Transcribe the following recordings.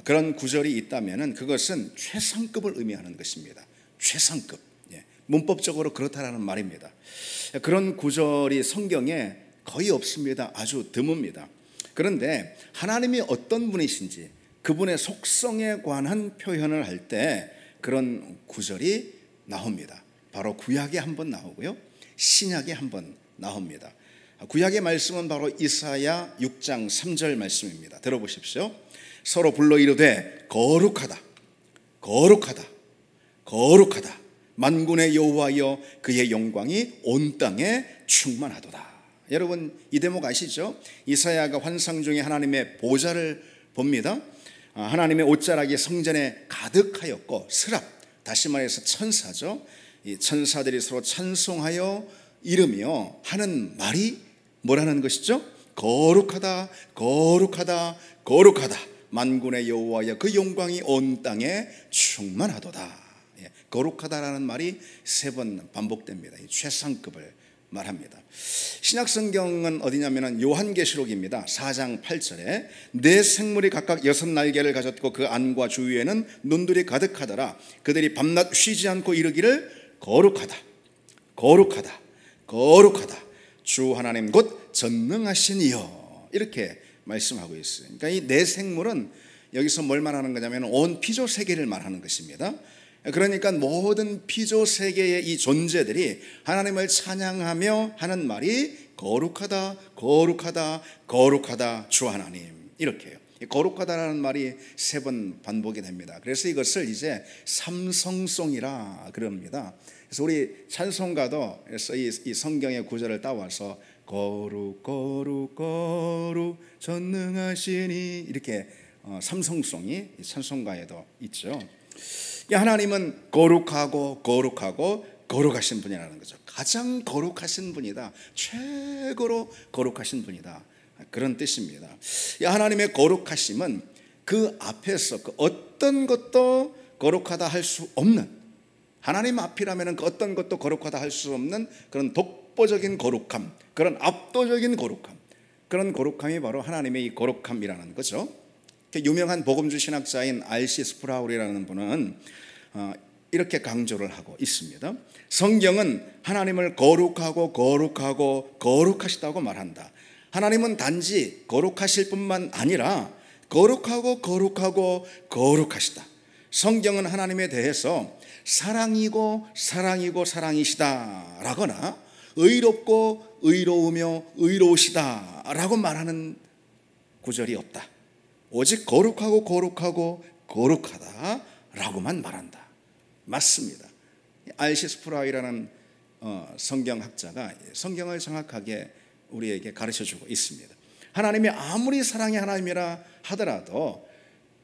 그런 구절이 있다면 그것은 최상급을 의미하는 것입니다. 최상급. 문법적으로 그렇다라는 말입니다. 그런 구절이 성경에 거의 없습니다. 아주 드뭅니다. 그런데 하나님이 어떤 분이신지 그분의 속성에 관한 표현을 할 때 그런 구절이 나옵니다. 바로 구약에 한번 나오고요, 신약에 한번 나옵니다. 구약의 말씀은 바로 이사야 6장 3절 말씀입니다. 들어보십시오. 서로 불러 이르되 거룩하다, 거룩하다, 거룩하다. 만군의 여호와여 그의 영광이 온 땅에 충만하도다. 여러분 이 대목 아시죠? 이사야가 환상 중에 하나님의 보좌를 봅니다. 하나님의 옷자락이 성전에 가득하였고 스랍, 다시 말해서 천사죠. 이 천사들이 서로 찬송하여 이르며 하는 말이 뭐라는 것이죠? 거룩하다, 거룩하다, 거룩하다. 만군의 여호와여 그 영광이 온 땅에 충만하도다. 거룩하다라는 말이 3번 반복됩니다. 최상급을 말합니다. 신약 성경은 어디냐면 요한계시록입니다. 4장 8절에 네 생물이 각각 6날개를 가졌고 그 안과 주위에는 눈들이 가득하더라. 그들이 밤낮 쉬지 않고 이르기를 거룩하다, 거룩하다, 거룩하다. 주 하나님 곧 전능하신 이여. 이렇게 말씀하고 있어요. 그러니까 이 네 생물은 여기서 뭘 말하는 거냐면 온 피조 세계를 말하는 것입니다. 그러니까 모든 피조 세계의 이 존재들이 하나님을 찬양하며 하는 말이 거룩하다, 거룩하다, 거룩하다 주 하나님. 이렇게요. 거룩하다라는 말이 3번 반복이 됩니다. 그래서 이것을 이제 삼성송이라 그럽니다. 그래서 우리 찬송가도 그래서 이 성경의 구절을 따와서 거룩 거룩 거룩 전능하시니 이렇게 삼성송이 찬송가에도 있죠. 하나님은 거룩하고 거룩하고 거룩하신 분이라는 거죠. 가장 거룩하신 분이다, 최고로 거룩하신 분이다, 그런 뜻입니다. 하나님의 거룩하심은 그 앞에서 그 어떤 것도 거룩하다 할 수 없는, 하나님 앞이라면 그 어떤 것도 거룩하다 할 수 없는 그런 독보적인 거룩함, 그런 압도적인 거룩함, 그런 거룩함이 바로 하나님의 이 거룩함이라는 거죠. 유명한 복음주 신학자인 R.C. 스프라울이라는 분은 이렇게 강조를 하고 있습니다. 성경은 하나님을 거룩하고 거룩하고 거룩하시다고 말한다. 하나님은 단지 거룩하실 뿐만 아니라 거룩하고 거룩하고 거룩하시다. 성경은 하나님에 대해서 사랑이고 사랑이고 사랑이시다 라거나 의롭고 의로우며 의로우시다 라고 말하는 구절이 없다. 오직 거룩하고 거룩하고 거룩하다 라고만 말한다. 맞습니다. R.C. 스프라울이라는 성경학자가 성경을 정확하게 우리에게 가르쳐주고 있습니다. 하나님이 아무리 사랑의 하나님이라 하더라도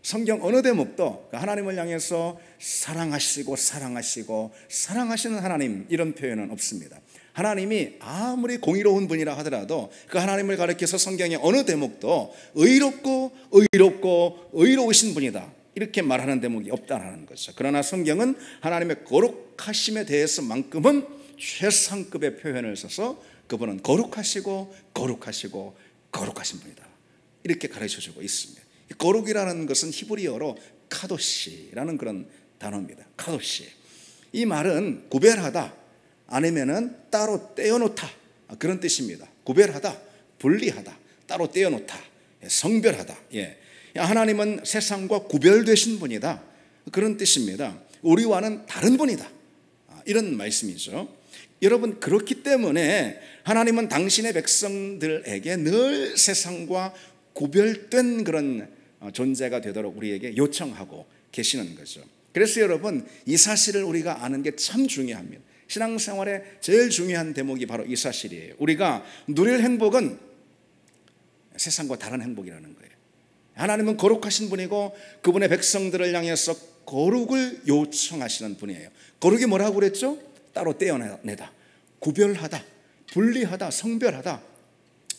성경 어느 대목도 하나님을 향해서 사랑하시고 사랑하시고 사랑하시는 하나님 이런 표현은 없습니다. 하나님이 아무리 공의로운 분이라 하더라도 그 하나님을 가리켜서 성경의 어느 대목도 의롭고 의롭고 의로우신 분이다 이렇게 말하는 대목이 없다는 거죠. 그러나 성경은 하나님의 거룩하심에 대해서만큼은 최상급의 표현을 써서 그분은 거룩하시고 거룩하시고 거룩하신 분이다 이렇게 가르쳐주고 있습니다. 거룩이라는 것은 히브리어로 카도시라는 그런 단어입니다. 카도시. 이 말은 구별하다 아니면은 따로 떼어놓다 그런 뜻입니다. 구별하다, 분리하다, 따로 떼어놓다, 성별하다. 하나님은 세상과 구별되신 분이다 그런 뜻입니다. 우리와는 다른 분이다 이런 말씀이죠. 여러분 그렇기 때문에 하나님은 당신의 백성들에게 늘 세상과 구별된 그런 존재가 되도록 우리에게 요청하고 계시는 거죠. 그래서 여러분 이 사실을 우리가 아는 게 참 중요합니다. 신앙생활의 제일 중요한 대목이 바로 이 사실이에요. 우리가 누릴 행복은 세상과 다른 행복이라는 거예요. 하나님은 거룩하신 분이고 그분의 백성들을 향해서 거룩을 요청하시는 분이에요. 거룩이 뭐라고 그랬죠? 따로 떼어내다, 구별하다, 분리하다, 성별하다.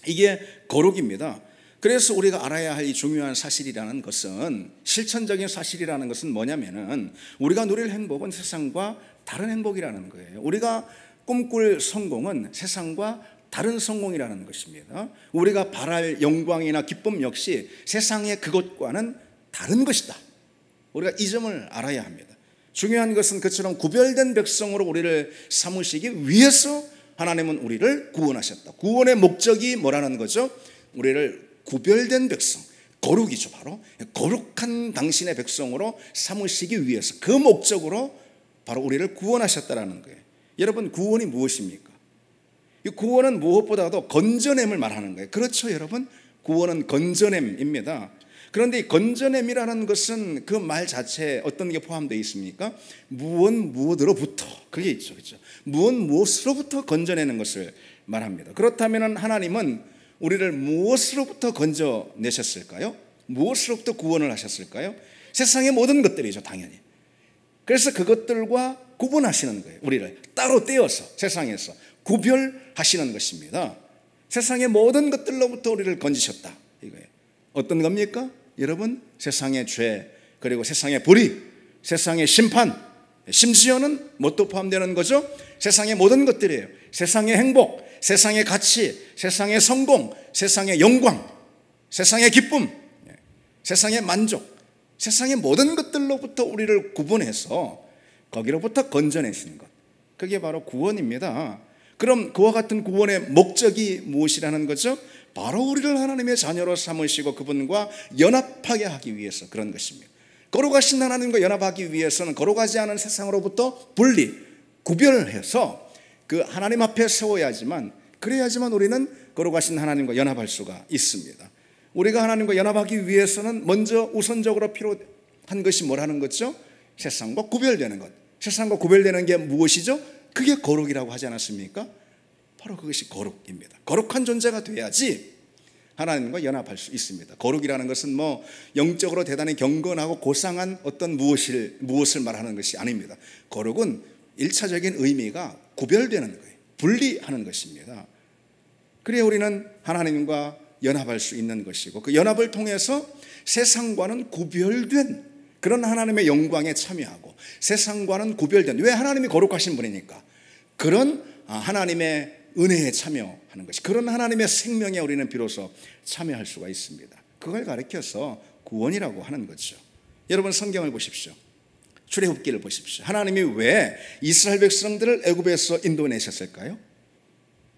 이게 거룩입니다. 그래서 우리가 알아야 할 이 중요한 사실이라는 것은, 실천적인 사실이라는 것은 뭐냐면은 우리가 누릴 행복은 세상과 다른 행복이라는 거예요. 우리가 꿈꿀 성공은 세상과 다른 성공이라는 것입니다. 우리가 바랄 영광이나 기쁨 역시 세상의 그것과는 다른 것이다. 우리가 이 점을 알아야 합니다. 중요한 것은 그처럼 구별된 백성으로 우리를 삼으시기 위해서 하나님은 우리를 구원하셨다. 구원의 목적이 뭐라는 거죠? 우리를 구별된 백성, 거룩이죠. 바로 거룩한 당신의 백성으로 삼으시기 위해서, 그 목적으로 바로 우리를 구원하셨다라는 거예요. 여러분, 구원이 무엇입니까? 이 구원은 무엇보다도 건져냄을 말하는 거예요. 그렇죠, 여러분? 구원은 건져냄입니다. 그런데 이 건져냄이라는 것은 그 말 자체에 어떤 게 포함되어 있습니까? 무엇으로부터, 그게 있죠, 그렇죠? 무엇으로부터 건져내는 것을 말합니다. 그렇다면 하나님은 우리를 무엇으로부터 건져내셨을까요? 무엇으로부터 구원을 하셨을까요? 세상의 모든 것들이죠, 당연히. 그래서 그것들과 구분하시는 거예요. 우리를 따로 떼어서 세상에서 구별하시는 것입니다. 세상의 모든 것들로부터 우리를 건지셨다, 이거예요. 어떤 겁니까? 여러분, 세상의 죄, 그리고 세상의 불의, 세상의 심판, 심지어는 뭣도 포함되는 거죠? 세상의 모든 것들이에요. 세상의 행복, 세상의 가치, 세상의 성공, 세상의 영광, 세상의 기쁨, 세상의 만족, 세상의 모든 것들로부터 우리를 구분해서 거기로부터 건져내시는 것, 그게 바로 구원입니다. 그럼 그와 같은 구원의 목적이 무엇이라는 거죠? 바로 우리를 하나님의 자녀로 삼으시고 그분과 연합하게 하기 위해서 그런 것입니다. 거룩하신 하나님과 연합하기 위해서는 거룩하지 않은 세상으로부터 분리, 구별해서 그 하나님 앞에 세워야지만, 그래야지만 우리는 거룩하신 하나님과 연합할 수가 있습니다. 우리가 하나님과 연합하기 위해서는 먼저 우선적으로 필요한 것이 뭐라는 거죠? 세상과 구별되는 것. 세상과 구별되는 게 무엇이죠? 그게 거룩이라고 하지 않았습니까? 바로 그것이 거룩입니다. 거룩한 존재가 돼야지 하나님과 연합할 수 있습니다. 거룩이라는 것은 뭐 영적으로 대단히 경건하고 고상한 어떤 무엇을 말하는 것이 아닙니다. 거룩은 1차적인 의미가 구별되는 거예요. 분리하는 것입니다. 그래야 우리는 하나님과 연합할 수 있는 것이고, 그 연합을 통해서 세상과는 구별된 그런 하나님의 영광에 참여하고, 세상과는 구별된, 왜? 하나님이 거룩하신 분이니까 그런 하나님의 은혜에 참여하는 것이, 그런 하나님의 생명에 우리는 비로소 참여할 수가 있습니다. 그걸 가르쳐서 구원이라고 하는 거죠. 여러분, 성경을 보십시오. 출애굽기를 보십시오. 하나님이 왜 이스라엘 백성들을 애굽에서 인도내셨을까요?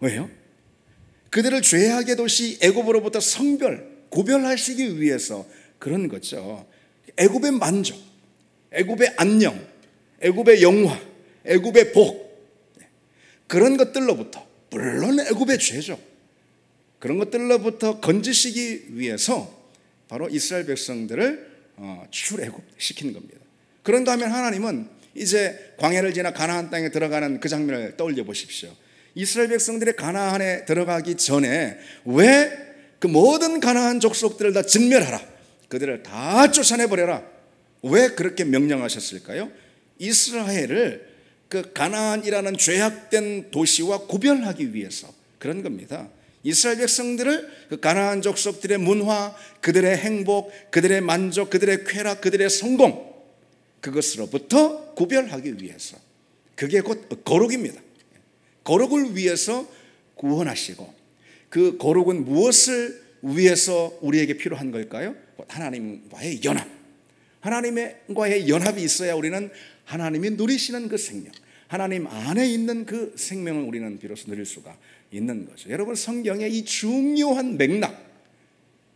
왜요? 그들을 죄악의 도시 애굽으로부터 구별하시기 위해서 그런 거죠. 애굽의 만족, 애굽의 안녕, 애굽의 영화, 애굽의 복, 그런 것들로부터, 물론 애굽의 죄죠, 그런 것들로부터 건지시기 위해서 바로 이스라엘 백성들을 출애굽시킨 겁니다. 그런가 하면 하나님은 이제 광야를 지나 가나안 땅에 들어가는 그 장면을 떠올려 보십시오. 이스라엘 백성들이 가나안에 들어가기 전에 왜 그 모든 가나안 족속들을 다 진멸하라, 그들을 다 쫓아내버려라, 왜 그렇게 명령하셨을까요? 이스라엘을 그 가나안이라는 죄악된 도시와 구별하기 위해서 그런 겁니다. 이스라엘 백성들을 그 가나안 족속들의 문화, 그들의 행복, 그들의 만족, 그들의 쾌락, 그들의 성공, 그것으로부터 구별하기 위해서, 그게 곧 거룩입니다. 거룩을 위해서 구원하시고, 그 거룩은 무엇을 위해서 우리에게 필요한 걸까요? 하나님과의 연합. 하나님과의 연합이 있어야 우리는 하나님이 누리시는 그 생명, 하나님 안에 있는 그 생명을 우리는 비로소 누릴 수가 있는 거죠. 여러분, 성경의 이 중요한 맥락,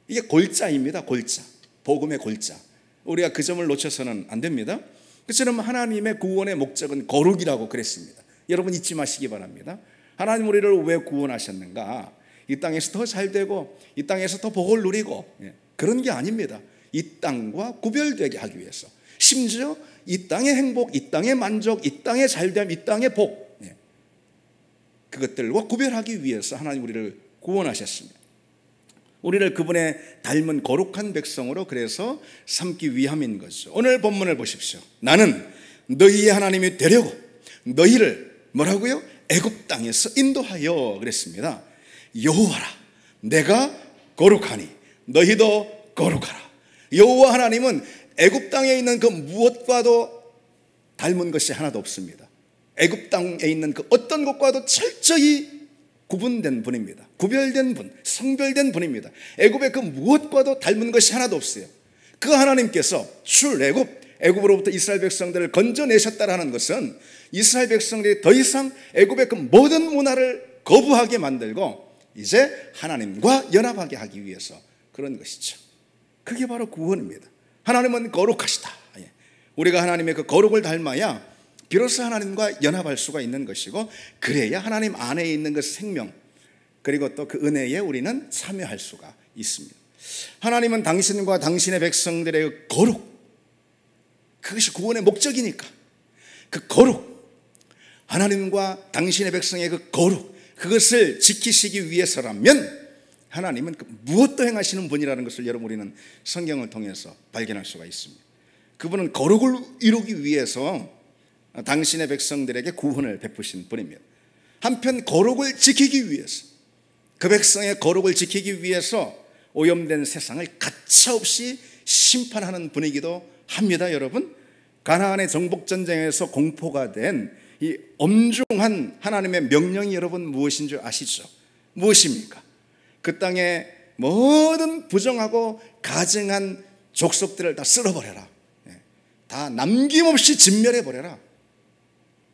이게 골자입니다. 골자, 복음의 골자. 우리가 그 점을 놓쳐서는 안 됩니다. 그처럼 하나님의 구원의 목적은 거룩이라고 그랬습니다. 여러분, 잊지 마시기 바랍니다. 하나님 우리를 왜 구원하셨는가? 이 땅에서 더 잘되고 이 땅에서 더 복을 누리고, 그런 게 아닙니다. 이 땅과 구별되게 하기 위해서, 심지어 이 땅의 행복, 이 땅의 만족, 이 땅의 잘됨, 이 땅의 복, 그것들과 구별하기 위해서 하나님 우리를 구원하셨습니다. 우리를 그분의 닮은 거룩한 백성으로 그래서 삼기 위함인 거죠. 오늘 본문을 보십시오. 나는 너희의 하나님이 되려고 너희를 뭐라고요? 애굽 땅에서 인도하여 그랬습니다. 여호와라, 내가 거룩하니 너희도 거룩하라. 여호와 하나님은 애굽 땅에 있는 그 무엇과도 닮은 것이 하나도 없습니다. 애굽 땅에 있는 그 어떤 것과도 철저히 구분된 분입니다. 구별된 분, 성별된 분입니다. 애굽의 그 무엇과도 닮은 것이 하나도 없어요. 그 하나님께서 애굽으로부터 이스라엘 백성들을 건져내셨다라는 것은 이스라엘 백성들이 더 이상 애굽의 그 모든 문화를 거부하게 만들고 이제 하나님과 연합하게 하기 위해서 그런 것이죠. 그게 바로 구원입니다. 하나님은 거룩하시다. 우리가 하나님의 그 거룩을 닮아야 비로소 하나님과 연합할 수가 있는 것이고, 그래야 하나님 안에 있는 그 생명 그리고 또 그 은혜에 우리는 참여할 수가 있습니다. 하나님은 당신과 당신의 백성들의 그 거룩, 그것이 구원의 목적이니까 그 거룩, 하나님과 당신의 백성의 그 거룩, 그것을 지키시기 위해서라면 하나님은 그 무엇도 행하시는 분이라는 것을 여러분 우리는 성경을 통해서 발견할 수가 있습니다. 그분은 거룩을 이루기 위해서 당신의 백성들에게 구원을 베푸신 분입니다. 한편 거룩을 지키기 위해서, 그 백성의 거룩을 지키기 위해서 오염된 세상을 가차없이 심판하는 분이기도 합니다. 여러분, 가나안의 정복전쟁에서 공포가 된 이 엄중한 하나님의 명령이 여러분 무엇인 줄 아시죠? 무엇입니까? 그 땅에 모든 부정하고 가증한 족속들을 다 쓸어버려라. 다 남김없이 진멸해버려라.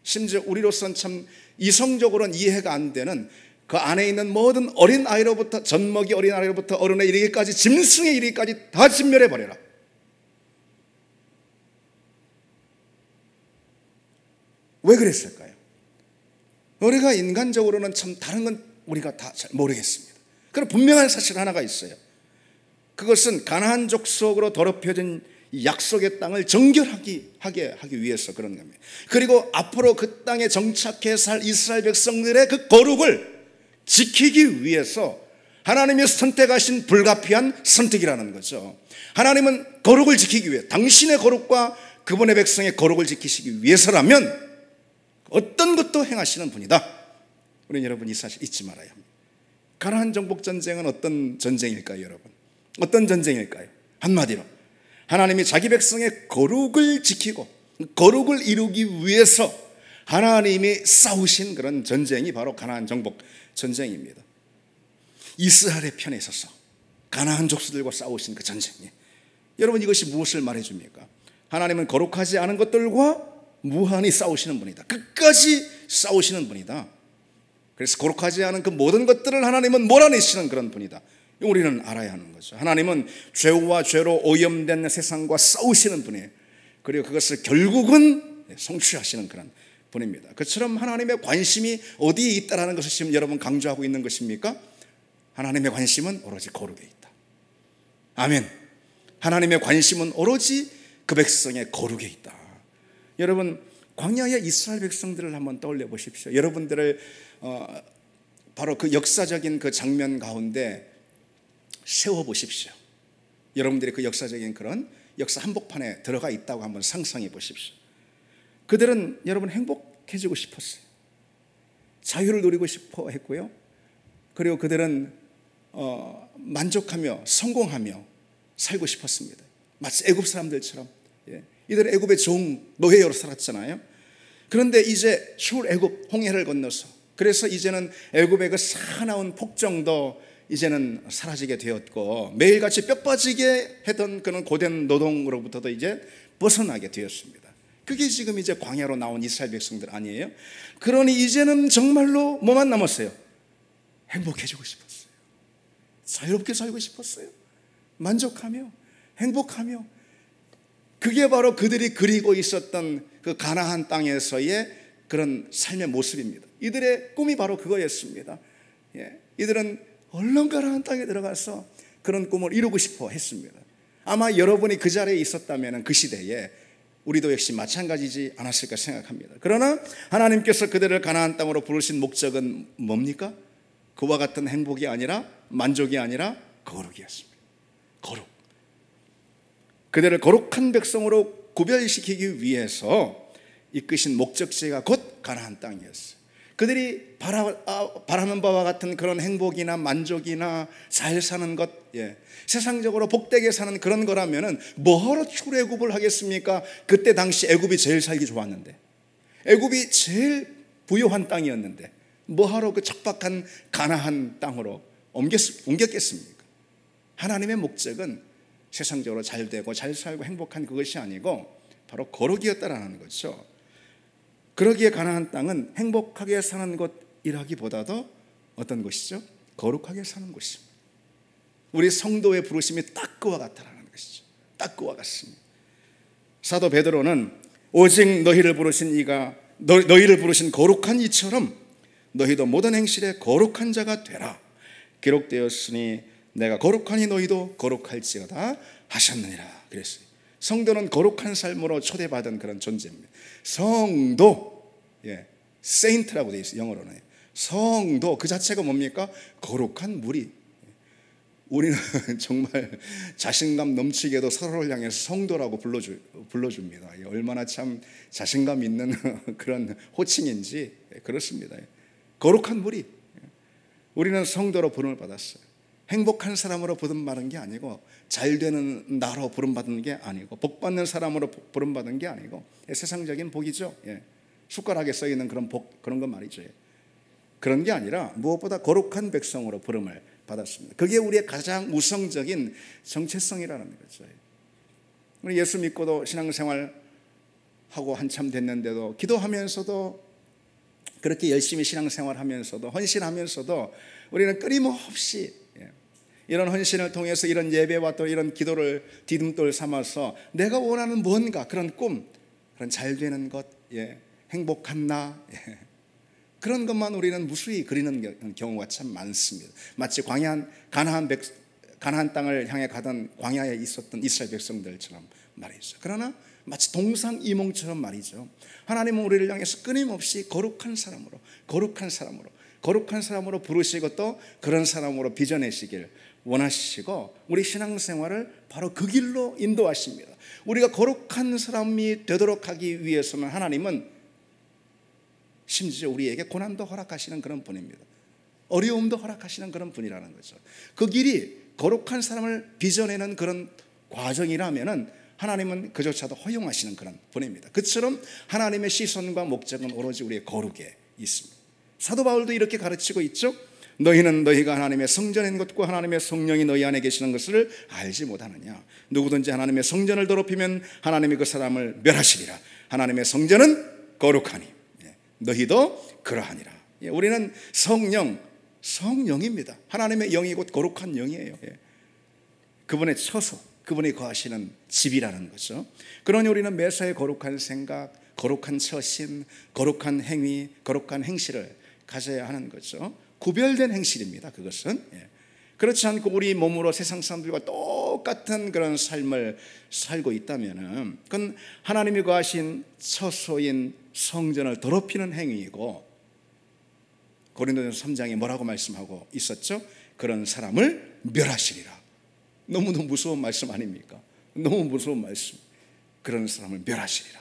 심지어 우리로서는 참 이성적으로는 이해가 안 되는 그 안에 있는 모든 어린 아이로부터, 젖먹이 어린 아이로부터 어른에 이르기까지, 짐승에 이르기까지 다 진멸해버려라. 왜 그랬을까요? 우리가 인간적으로는 참 다른 건 우리가 다 잘 모르겠습니다. 그럼 분명한 사실 하나가 있어요. 그것은 가나안 족속으로 더럽혀진 이 약속의 땅을 정결하게 하기 위해서 그런 겁니다. 그리고 앞으로 그 땅에 정착해 살 이스라엘 백성들의 그 거룩을 지키기 위해서 하나님이 선택하신 불가피한 선택이라는 거죠. 하나님은 거룩을 지키기 위해, 당신의 거룩과 그분의 백성의 거룩을 지키시기 위해서라면 어떤 것도 행하시는 분이다. 우리는 여러분 이 사실 잊지 말아야 합니다. 가나안 정복 전쟁은 어떤 전쟁일까요, 여러분? 어떤 전쟁일까요? 한마디로 하나님이 자기 백성의 거룩을 지키고 거룩을 이루기 위해서 하나님이 싸우신 그런 전쟁이 바로 가나안 정복 전쟁입니다. 이스라엘의 편에 서서 가나안 족속들과 싸우신 그 전쟁이, 여러분 이것이 무엇을 말해줍니까? 하나님은 거룩하지 않은 것들과 무한히 싸우시는 분이다. 끝까지 싸우시는 분이다. 그래서 거룩하지 않은 그 모든 것들을 하나님은 몰아내시는 그런 분이다. 우리는 알아야 하는 거죠. 하나님은 죄와 죄로 오염된 세상과 싸우시는 분이에요. 그리고 그것을 결국은 성취하시는 그런 분입니다. 그처럼 하나님의 관심이 어디에 있다라는 것을 지금 여러분 강조하고 있는 것입니까? 하나님의 관심은 오로지 거룩에 있다. 아멘. 하나님의 관심은 오로지 그 백성의 거룩에 있다. 여러분, 광야의 이스라엘 백성들을 한번 떠올려 보십시오. 여러분들을 바로 그 역사적인 그 장면 가운데 세워 보십시오. 여러분들이 그 역사적인 그런 역사 한복판에 들어가 있다고 한번 상상해 보십시오. 그들은 여러분 행복해지고 싶었어요. 자유를 누리고 싶어 했고요. 그리고 그들은 만족하며 성공하며 살고 싶었습니다. 마치 애굽 사람들처럼. 이들은 애굽의 종, 노예로 살았잖아요. 그런데 이제 추울 애굽 홍해를 건너서, 그래서 이제는 애굽의 그 사나운 폭정도 이제는 사라지게 되었고, 매일같이 뼈 빠지게 했던 그런 고된 노동으로부터도 이제 벗어나게 되었습니다. 그게 지금 이제 광야로 나온 이스라엘 백성들 아니에요? 그러니 이제는 정말로 뭐만 남았어요? 행복해지고 싶었어요. 자유롭게 살고 싶었어요. 만족하며 행복하며. 그게 바로 그들이 그리고 있었던 그 가나안 땅에서의 그런 삶의 모습입니다. 이들의 꿈이 바로 그거였습니다. 이들은 얼른 가나안 땅에 들어가서 그런 꿈을 이루고 싶어 했습니다. 아마 여러분이 그 자리에 있었다면 그 시대에 우리도 역시 마찬가지지 않았을까 생각합니다. 그러나 하나님께서 그들을 가나안 땅으로 부르신 목적은 뭡니까? 그와 같은 행복이 아니라, 만족이 아니라 거룩이었습니다. 거룩. 그들을 거룩한 백성으로 구별시키기 위해서 이끄신 목적지가 곧 가나안 땅이었어요. 그들이 바라는 바와 같은 그런 행복이나 만족이나 잘 사는 것, 세상적으로 복되게 사는 그런 거라면은 뭐하러 출애굽을 하겠습니까? 그때 당시 애굽이 제일 살기 좋았는데, 애굽이 제일 부유한 땅이었는데 뭐하러 그 척박한 가나안 땅으로 옮겼겠습니까? 하나님의 목적은 세상적으로 잘 되고 잘 살고 행복한 그것이 아니고 바로 거룩이었다라는 거죠. 그러기에 가나안 땅은 행복하게 사는 곳이라기보다도 어떤 곳이죠? 거룩하게 사는 곳입니다. 우리 성도의 부르심이 딱 그와 같다라는 것이죠. 딱 그와 같습니다. 사도 베드로는 오직 너희를 부르신 이가 너희를 부르신 거룩한 이처럼 너희도 모든 행실에 거룩한 자가 되라. 기록되었으니 내가 거룩하니 너희도 거룩할지어다 하셨느니라. 그랬어요. 성도는 거룩한 삶으로 초대받은 그런 존재입니다. 성도, 세인트라고 되어 있어요. 영어로는 성도 그 자체가 뭡니까? 거룩한 무리. 우리는 정말 자신감 넘치게도 서로를 향해서 성도라고 불러줍니다. 얼마나 참 자신감 있는 그런 호칭인지 그렇습니다. 거룩한 무리. 우리는 성도로 부름을 받았어요. 행복한 사람으로 부름받은 게 아니고 잘 되는 나로 부름받은 게 아니고 복받는 사람으로 부름받은 게 아니고 세상적인 복이죠. 숟가락에 써있는 그런 복, 그런 거 말이죠. 그런 게 아니라 무엇보다 거룩한 백성으로 부름을 받았습니다. 그게 우리의 가장 우성적인 정체성이라는 거죠. 우리 예수 믿고도 신앙생활 하고 한참 됐는데도 기도하면서도 그렇게 열심히 신앙생활하면서도 헌신하면서도 우리는 끊임없이 이런 헌신을 통해서 이런 예배와 또 이런 기도를 디딤돌 삼아서 내가 원하는 뭔가 그런 꿈, 그런 잘 되는 것, 행복한 나, 그런 것만 우리는 무수히 그리는 경우가 참 많습니다. 마치 가나안 땅을 향해 가던 광야에 있었던 이스라엘 백성들처럼 말이죠. 그러나 마치 동상이몽처럼 말이죠. 하나님은 우리를 향해서 끊임없이 거룩한 사람으로 부르시고 또 그런 사람으로 빚어내시길 원하시고 우리 신앙생활을 바로 그 길로 인도하십니다. 우리가 거룩한 사람이 되도록 하기 위해서는 하나님은 심지어 우리에게 고난도 허락하시는 그런 분입니다. 어려움도 허락하시는 그런 분이라는 거죠. 그 길이 거룩한 사람을 빚어내는 그런 과정이라면은 하나님은 그조차도 허용하시는 그런 분입니다. 그처럼 하나님의 시선과 목적은 오로지 우리의 거룩에 있습니다. 사도 바울도 이렇게 가르치고 있죠. 너희는 너희가 하나님의 성전에 있는 것과 하나님의 성령이 너희 안에 계시는 것을 알지 못하느냐. 누구든지 하나님의 성전을 더럽히면 하나님이 그 사람을 멸하시리라. 하나님의 성전은 거룩하니 너희도 그러하니라. 우리는 성령입니다. 하나님의 영이 곧 거룩한 영이에요. 그분의 처소, 그분이 거하시는 집이라는 거죠. 그러니 우리는 매사에 거룩한 생각, 거룩한 처신, 거룩한 행위, 거룩한 행실을 가져야 하는 거죠. 구별된 행실입니다. 그것은 그렇지 않고 우리 몸으로 세상 사람들과 똑같은 그런 삶을 살고 있다면은 그건 하나님이 거하신 처소인 성전을 더럽히는 행위이고, 고린도전서 3장에 뭐라고 말씀하고 있었죠? 그런 사람을 멸하시리라. 너무너무 무서운 말씀 아닙니까? 너무 무서운 말씀. 그런 사람을 멸하시리라.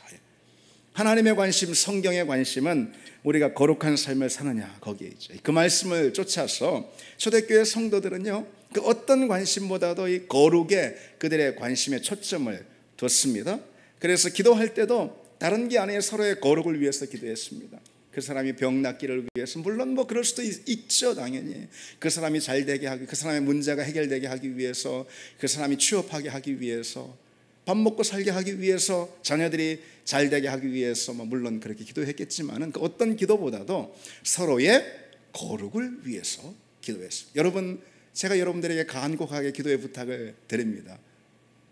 하나님의 관심, 성경의 관심은 우리가 거룩한 삶을 사느냐 거기에 있죠. 그 말씀을 쫓아서 초대교회 성도들은요, 그 어떤 관심보다도 이 거룩에 그들의 관심에 초점을 뒀습니다. 그래서 기도할 때도 다른 게 아니에요. 서로의 거룩을 위해서 기도했습니다. 그 사람이 병 낫기를 위해서, 물론 뭐 그럴 수도 있죠, 당연히. 그 사람이 잘 되게 하기, 그 사람의 문제가 해결되게 하기 위해서, 그 사람이 취업하게 하기 위해서, 밥 먹고 살게 하기 위해서, 자녀들이 잘 되게 하기 위해서, 물론 그렇게 기도했겠지만은 그 어떤 기도보다도 서로의 거룩을 위해서 기도했습니다. 여러분, 제가 여러분들에게 간곡하게 기도의 부탁을 드립니다.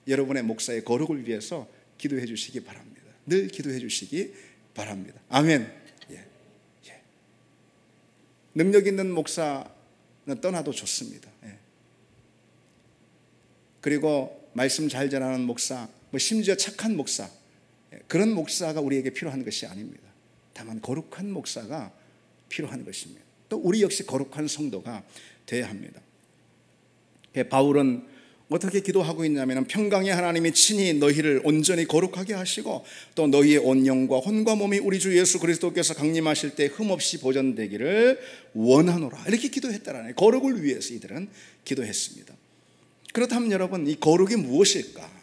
여러분의 목사의 거룩을 위해서 기도해 주시기 바랍니다. 늘 기도해 주시기 바랍니다. 아멘. 능력 있는 목사는 떠나도 좋습니다. 그리고 말씀 잘 전하는 목사, 심지어 착한 목사, 그런 목사가 우리에게 필요한 것이 아닙니다. 다만 거룩한 목사가 필요한 것입니다. 또 우리 역시 거룩한 성도가 되어야 합니다. 바울은 어떻게 기도하고 있냐면, 평강의 하나님이 친히 너희를 온전히 거룩하게 하시고 또 너희의 온 영과 혼과 몸이 우리 주 예수 그리스도께서 강림하실 때 흠없이 보존되기를 원하노라. 이렇게 기도했다라네. 거룩을 위해서 이들은 기도했습니다. 그렇다면 여러분, 이 거룩이 무엇일까?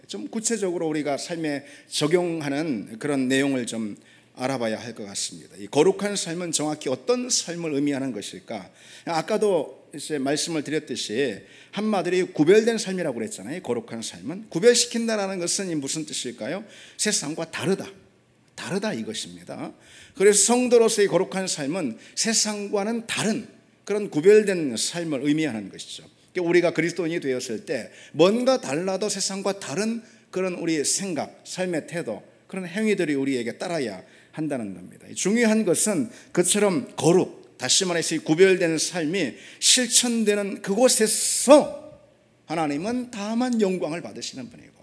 좀 구체적으로 우리가 삶에 적용하는 그런 내용을 좀 알아봐야 할 것 같습니다. 이 거룩한 삶은 정확히 어떤 삶을 의미하는 것일까? 아까도 이제 말씀을 드렸듯이 한마디로 구별된 삶이라고 그랬잖아요. 거룩한 삶은 구별시킨다라는 것은 무슨 뜻일까요? 세상과 다르다 이것입니다. 그래서 성도로서의 거룩한 삶은 세상과는 다른 그런 구별된 삶을 의미하는 것이죠. 우리가 그리스도인이 되었을 때 뭔가 달라도 세상과 다른 그런 우리의 생각, 삶의 태도, 그런 행위들이 우리에게 따라야 한다는 겁니다. 중요한 것은 그처럼 거룩, 다시 말해서 구별된 삶이 실천되는 그곳에서 하나님은 다만 영광을 받으시는 분이고,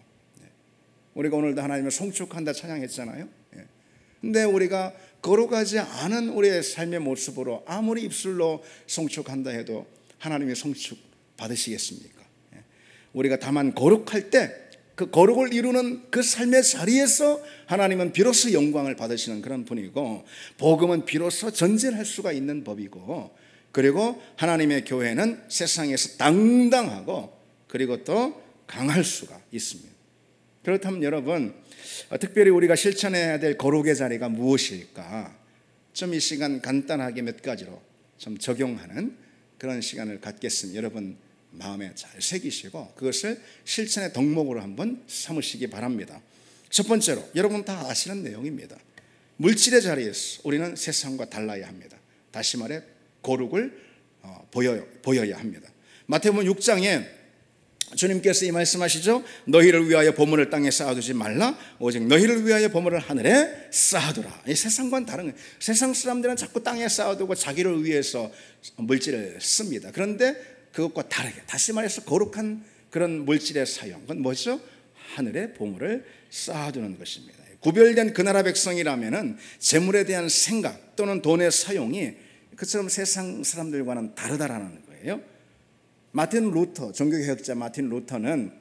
우리가 오늘도 하나님을 송축한다 찬양했잖아요. 근데 우리가 거룩하지 않은 우리의 삶의 모습으로 아무리 입술로 송축한다 해도 하나님의 송축 받으시겠습니까? 우리가 다만 거룩할 때 그 거룩을 이루는 그 삶의 자리에서 하나님은 비로소 영광을 받으시는 그런 분이고, 복음은 비로소 전진할 수가 있는 법이고, 그리고 하나님의 교회는 세상에서 당당하고 그리고 또 강할 수가 있습니다. 그렇다면 여러분, 특별히 우리가 실천해야 될 거룩의 자리가 무엇일까? 좀 이 시간 간단하게 몇 가지로 좀 적용하는 그런 시간을 갖겠습니다. 여러분 마음에 잘 새기시고 그것을 실천의 덕목으로 한번 삼으시기 바랍니다. 첫 번째로, 여러분 다 아시는 내용입니다. 물질의 자리에서 우리는 세상과 달라야 합니다. 다시 말해 거룩을 보여야 합니다. 마태복음 6장에 주님께서 이 말씀하시죠. 너희를 위하여 보물을 땅에 쌓아두지 말라, 오직 너희를 위하여 보물을 하늘에 쌓아두라. 이 세상과는 다른 거예요. 세상 사람들은 자꾸 땅에 쌓아두고 자기를 위해서 물질을 씁니다. 그런데 그것과 다르게, 다시 말해서 거룩한 그런 물질의 사용, 그건 뭐죠? 하늘의 보물을 쌓아두는 것입니다. 구별된 그 나라 백성이라면은 재물에 대한 생각 또는 돈의 사용이 그처럼 세상 사람들과는 다르다라는 거예요. 마틴 루터, 종교개혁자 마틴 루터는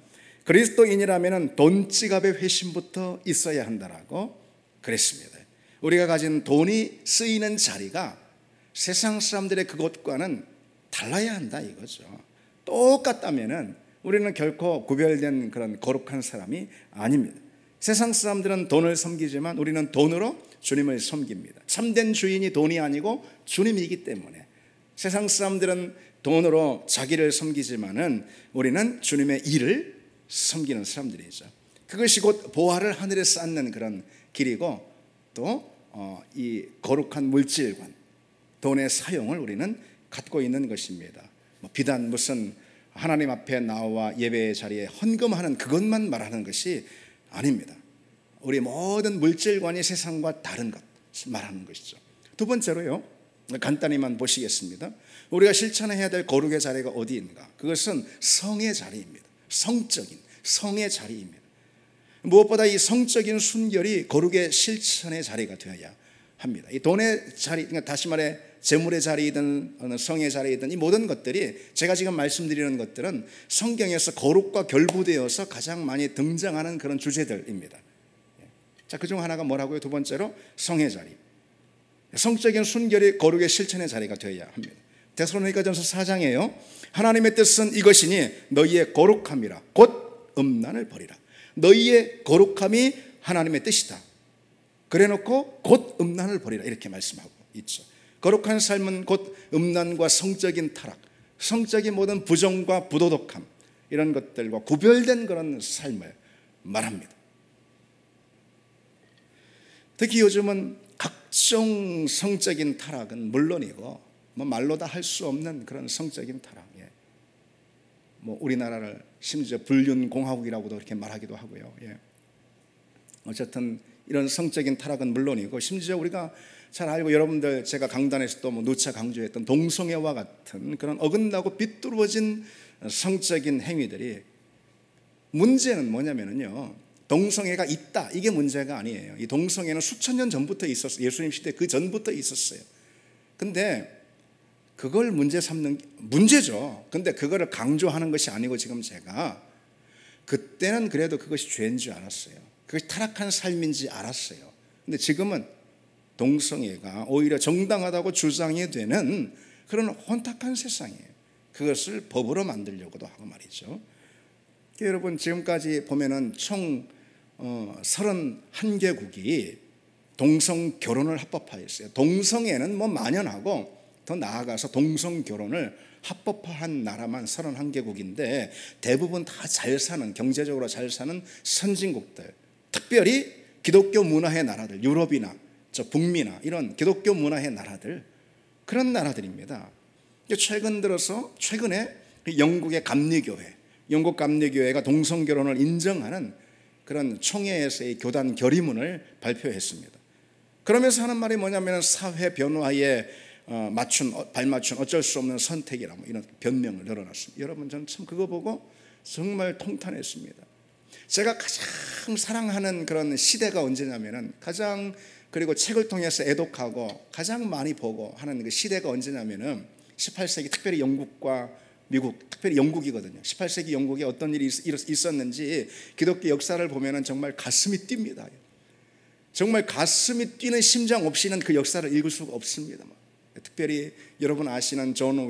그리스도인이라면은 돈 지갑의 회심부터 있어야 한다라고 그랬습니다. 우리가 가진 돈이 쓰이는 자리가 세상 사람들의 그것과는 달라야 한다 이거죠. 똑같다면은 우리는 결코 구별된 그런 거룩한 사람이 아닙니다. 세상 사람들은 돈을 섬기지만 우리는 돈으로 주님을 섬깁니다. 참된 주인이 돈이 아니고 주님이기 때문에 세상 사람들은 돈으로 자기를 섬기지만은 우리는 주님의 일을 섬기는 사람들이죠. 그것이 곧 보화를 하늘에 쌓는 그런 길이고, 또 이 거룩한 물질관, 돈의 사용을 우리는 갖고 있는 것입니다. 비단 무슨 하나님 앞에 나와 예배의 자리에 헌금하는 그것만 말하는 것이 아닙니다. 우리 모든 물질관이 세상과 다른 것 말하는 것이죠. 두 번째로요, 간단히만 보시겠습니다. 우리가 실천해야 될 거룩의 자리가 어디인가? 그것은 성의 자리입니다. 성적인 성의 자리입니다. 무엇보다 이 성적인 순결이 거룩의 실천의 자리가 되어야 합니다. 이 돈의 자리, 그러니까 다시 말해 재물의 자리이든 어느 성의 자리이든 이 모든 것들이, 제가 지금 말씀드리는 것들은 성경에서 거룩과 결부되어서 가장 많이 등장하는 그런 주제들입니다. 자, 그중 하나가 뭐라고요? 두 번째로 성의 자리. 성적인 순결이 거룩의 실천의 자리가 되어야 합니다. 데살로니가전서 4장에요. 하나님의 뜻은 이것이니 너희의 거룩함이라 곧 음란을 버리라. 너희의 거룩함이 하나님의 뜻이다. 그래놓고 곧 음란을 버리라 이렇게 말씀하고 있죠. 거룩한 삶은 곧 음란과 성적인 타락, 성적인 모든 부정과 부도덕함, 이런 것들과 구별된 그런 삶을 말합니다. 특히 요즘은 각종 성적인 타락은 물론이고 말로 다 할 수 없는 그런 성적인 타락, 우리나라를 심지어 불륜공화국이라고도 이렇게 말하기도 하고요. 어쨌든 이런 성적인 타락은 물론이고, 심지어 우리가 잘 알고 여러분들 제가 강단에서도 누차 강조했던 동성애와 같은 그런 어긋나고 비뚤어진 성적인 행위들이, 문제는 뭐냐면요, 동성애가 있다 이게 문제가 아니에요. 이 동성애는 수천 년 전부터 있었어요. 예수님 시대 그 전부터 있었어요. 근데 그걸 문제 삼는 문제죠. 근데 그거를 강조하는 것이 아니고, 지금 제가 그때는 그래도 그것이 죄인 줄 알았어요. 그것이 타락한 삶인지 알았어요. 근데 지금은 동성애가 오히려 정당하다고 주장이 되는 그런 혼탁한 세상이에요. 그것을 법으로 만들려고도 하고 말이죠. 여러분 지금까지 보면은 총 31개국이 동성 결혼을 합법화했어요. 동성애는 뭐 만연하고 더 나아가서 동성 결혼을 합법화한 나라만 31개국인데 대부분 다 잘 사는, 경제적으로 잘 사는 선진국들, 특별히 기독교 문화의 나라들, 유럽이나 저 북미나 이런 기독교 문화의 나라들, 그런 나라들입니다. 최근에 영국의 감리교회, 영국 감리교회가 동성 결혼을 인정하는 그런 총회에서의 교단 결의문을 발표했습니다. 그러면서 하는 말이 뭐냐면 사회 변화에 발맞춘 어쩔 수 없는 선택이라 뭐 이런 변명을 늘어놨습니다. 여러분, 저는 참 그거 보고 정말 통탄했습니다. 제가 가장 사랑하는 그런 시대가 언제냐면은 그리고 책을 통해서 애독하고 가장 많이 보고 하는 그 시대가 언제냐면은 18세기, 특별히 영국과 미국, 특별히 영국이거든요. 18세기 영국에 어떤 일이 있었는지 기독교 역사를 보면은 정말 가슴이 뜁니다. 정말 가슴이 뛰는 심장 없이는 그 역사를 읽을 수가 없습니다. 특별히 여러분 아시는 요한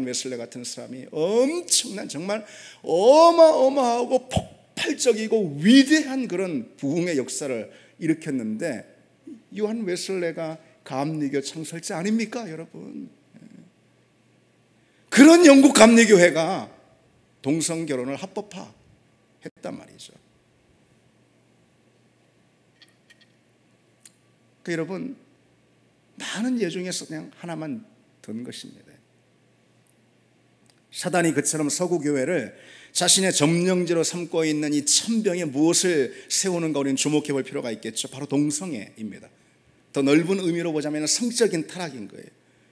웨슬레 같은 사람이 엄청난, 정말 어마어마하고 폭발적이고 위대한 그런 부흥의 역사를 일으켰는데, 요한 웨슬레가 감리교 창설자 아닙니까, 여러분? 그런 영국 감리교회가 동성 결혼을 합법화했단 말이죠. 그러니까 여러분, 많은 예 중에서 그냥 하나만 든 것입니다. 사단이 그처럼 서구 교회를 자신의 점령지로 삼고 있는 이 천병에 무엇을 세우는가 우리는 주목해 볼 필요가 있겠죠. 바로 동성애입니다. 더 넓은 의미로 보자면 성적인 타락인 거예요.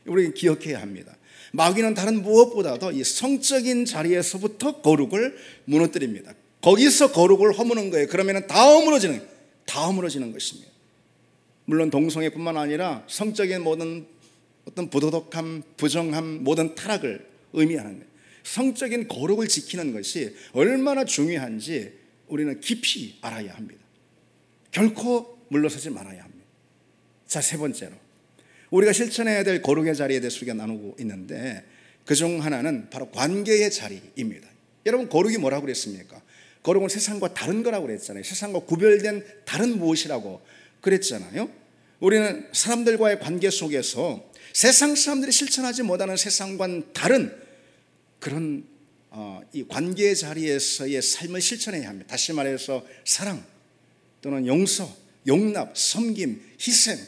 우리는 기억해야 합니다. 마귀는 다른 무엇보다도 이 성적인 자리에서부터 거룩을 무너뜨립니다. 거기서 거룩을 허무는 거예요. 그러면 다 허물어지는 것입니다. 물론 동성애뿐만 아니라 성적인 모든 어떤 부도덕함, 부정함, 모든 타락을 의미하는 거예요. 성적인 거룩을 지키는 것이 얼마나 중요한지 우리는 깊이 알아야 합니다. 결코 물러서지 말아야 합니다. 자, 세 번째로 우리가 실천해야 될 거룩의 자리에 대해서 우리가 나누고 있는데, 그중 하나는 바로 관계의 자리입니다. 여러분, 거룩이 뭐라고 그랬습니까? 거룩은 세상과 다른 거라고 그랬잖아요. 세상과 구별된 다른 무엇이라고 그랬잖아요. 우리는 사람들과의 관계 속에서 세상 사람들이 실천하지 못하는 세상과는 다른 그런 이 관계의 자리에서의 삶을 실천해야 합니다. 다시 말해서 사랑 또는 용서, 용납, 섬김, 희생,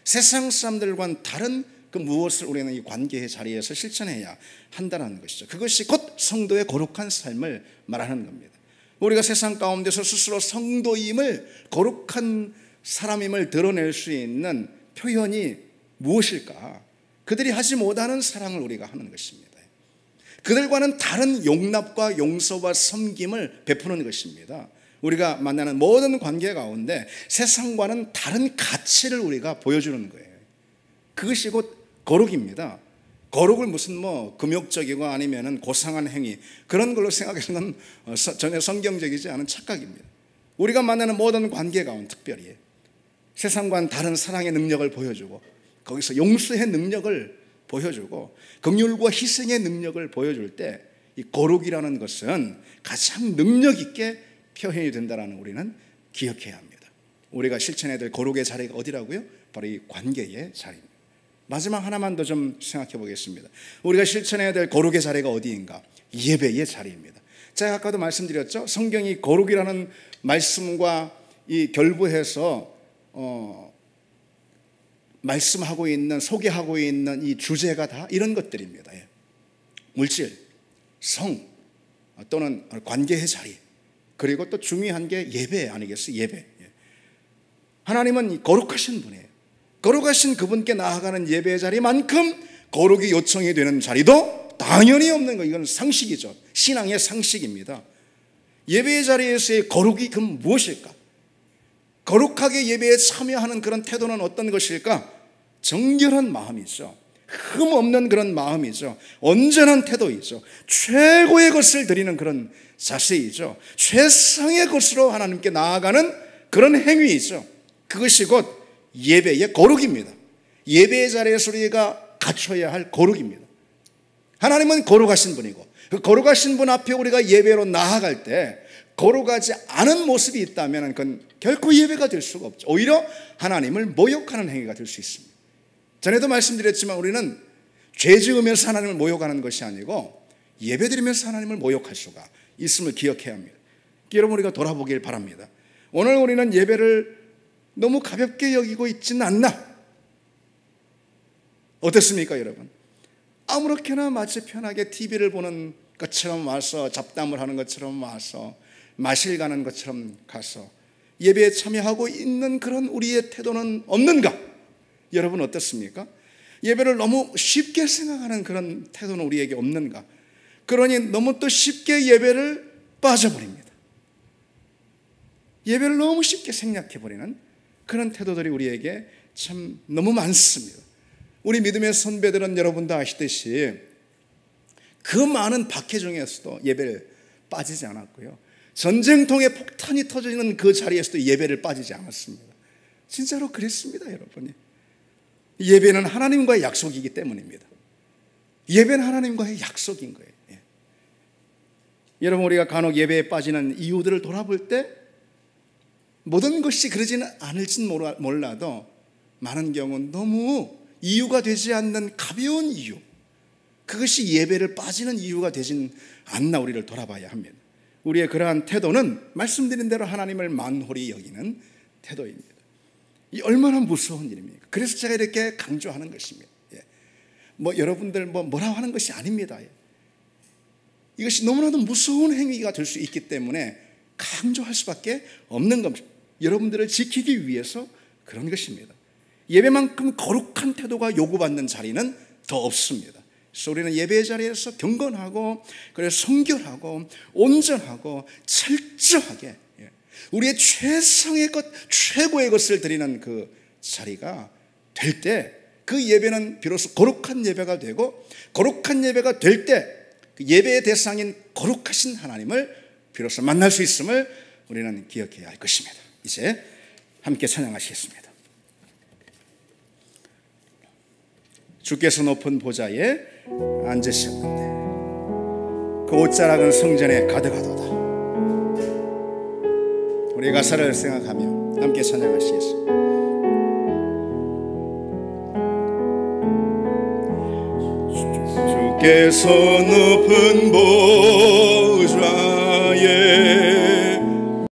세상 사람들과는 다른 그 무엇을 우리는 이 관계의 자리에서 실천해야 한다는 것이죠. 그것이 곧 성도의 거룩한 삶을 말하는 겁니다. 우리가 세상 가운데서 스스로 성도임을, 거룩한 사람임을 드러낼 수 있는 표현이 무엇일까? 그들이 하지 못하는 사랑을 우리가 하는 것입니다. 그들과는 다른 용납과 용서와 섬김을 베푸는 것입니다. 우리가 만나는 모든 관계 가운데 세상과는 다른 가치를 우리가 보여주는 거예요. 그것이 곧 거룩입니다. 거룩을 무슨 금욕적이고 아니면은 고상한 행위, 그런 걸로 생각해서는 전혀 성경적이지 않은 착각입니다. 우리가 만나는 모든 관계 가운데 특별히 세상과는 다른 사랑의 능력을 보여주고, 거기서 용서의 능력을 보여주고, 긍휼과 희생의 능력을 보여줄 때 이 거룩이라는 것은 가장 능력 있게 표현이 된다는 우리는 기억해야 합니다. 우리가 실천해야 될 거룩의 자리가 어디라고요? 바로 이 관계의 자리입니다. 마지막 하나만 더 좀 생각해 보겠습니다. 우리가 실천해야 될 거룩의 자리가 어디인가? 예배의 자리입니다. 제가 아까도 말씀드렸죠. 성경이 거룩이라는 말씀과 이 결부해서 말씀하고 있는, 소개하고 있는 이 주제가 다 이런 것들입니다. 물질, 성 또는 관계의 자리, 그리고 또 중요한 게 예배 아니겠어요? 예배. 하나님은 거룩하신 분이에요. 거룩하신 그분께 나아가는 예배의 자리만큼 거룩이 요청이 되는 자리도 당연히 없는 거. 이건 상식이죠. 신앙의 상식입니다. 예배의 자리에서의 거룩이 그럼 무엇일까? 거룩하게 예배에 참여하는 그런 태도는 어떤 것일까? 정결한 마음이죠. 흠 없는 그런 마음이죠. 온전한 태도이죠. 최고의 것을 드리는 그런 자세이죠. 최상의 것으로 하나님께 나아가는 그런 행위이죠. 그것이 곧 예배의 거룩입니다. 예배의 자리에서 우리가 갖춰야 할 거룩입니다. 하나님은 거룩하신 분이고, 그 거룩하신 분 앞에 우리가 예배로 나아갈 때 거룩하지 않은 모습이 있다면 그건 결코 예배가 될 수가 없죠. 오히려 하나님을 모욕하는 행위가 될 수 있습니다. 전에도 말씀드렸지만 우리는 죄 지으면서 하나님을 모욕하는 것이 아니고 예배드리면서 하나님을 모욕할 수가 있음을 기억해야 합니다. 여러분, 우리가 돌아보길 바랍니다. 오늘 우리는 예배를 너무 가볍게 여기고 있지는 않나? 어떻습니까, 여러분? 아무렇게나 마치 편하게 TV를 보는 것처럼 와서, 잡담을 하는 것처럼 와서, 마실 가는 것처럼 가서 예배에 참여하고 있는 그런 우리의 태도는 없는가? 여러분, 어떻습니까? 예배를 너무 쉽게 생각하는 그런 태도는 우리에게 없는가? 그러니 너무 또 쉽게 예배를 빠져버립니다. 예배를 너무 쉽게 생략해버리는 그런 태도들이 우리에게 참 너무 많습니다. 우리 믿음의 선배들은 여러분도 아시듯이 그 많은 박해 중에서도 예배를 빠지지 않았고요, 전쟁통에 폭탄이 터지는 그 자리에서도 예배를 빠지지 않았습니다. 진짜로 그랬습니다, 여러분이. 예배는 하나님과의 약속이기 때문입니다. 예배는 하나님과의 약속인 거예요. 예. 여러분, 우리가 간혹 예배에 빠지는 이유들을 돌아볼 때 모든 것이 그러지는 않을진 몰라도 많은 경우 너무 이유가 되지 않는 가벼운 이유, 그것이 예배를 빠지는 이유가 되진 않나 우리를 돌아봐야 합니다. 우리의 그러한 태도는 말씀드린 대로 하나님을 만홀히 여기는 태도입니다. 이 얼마나 무서운 일입니까? 그래서 제가 이렇게 강조하는 것입니다. 예. 여러분들 뭐라고 하는 것이 아닙니다. 예. 이것이 너무나도 무서운 행위가 될 수 있기 때문에 강조할 수밖에 없는 겁니다. 여러분들을 지키기 위해서 그런 것입니다. 예배만큼 거룩한 태도가 요구받는 자리는 더 없습니다. 그래서 우리는 예배의 자리에서 경건하고, 그래서 성결하고, 온전하고, 철저하게 우리의 최상의 것, 최고의 것을 드리는 그 자리가 될 때 그 예배는 비로소 거룩한 예배가 되고, 거룩한 예배가 될 때 그 예배의 대상인 거룩하신 하나님을 비로소 만날 수 있음을 우리는 기억해야 할 것입니다. 이제 함께 찬양하시겠습니다. 주께서 높은 보좌에 앉으셨는데 그 옷자락은 성전에 가득하도다. 우리 가사를 생각하며 함께 찬양하시겠습니다. 주께서 높은 보좌에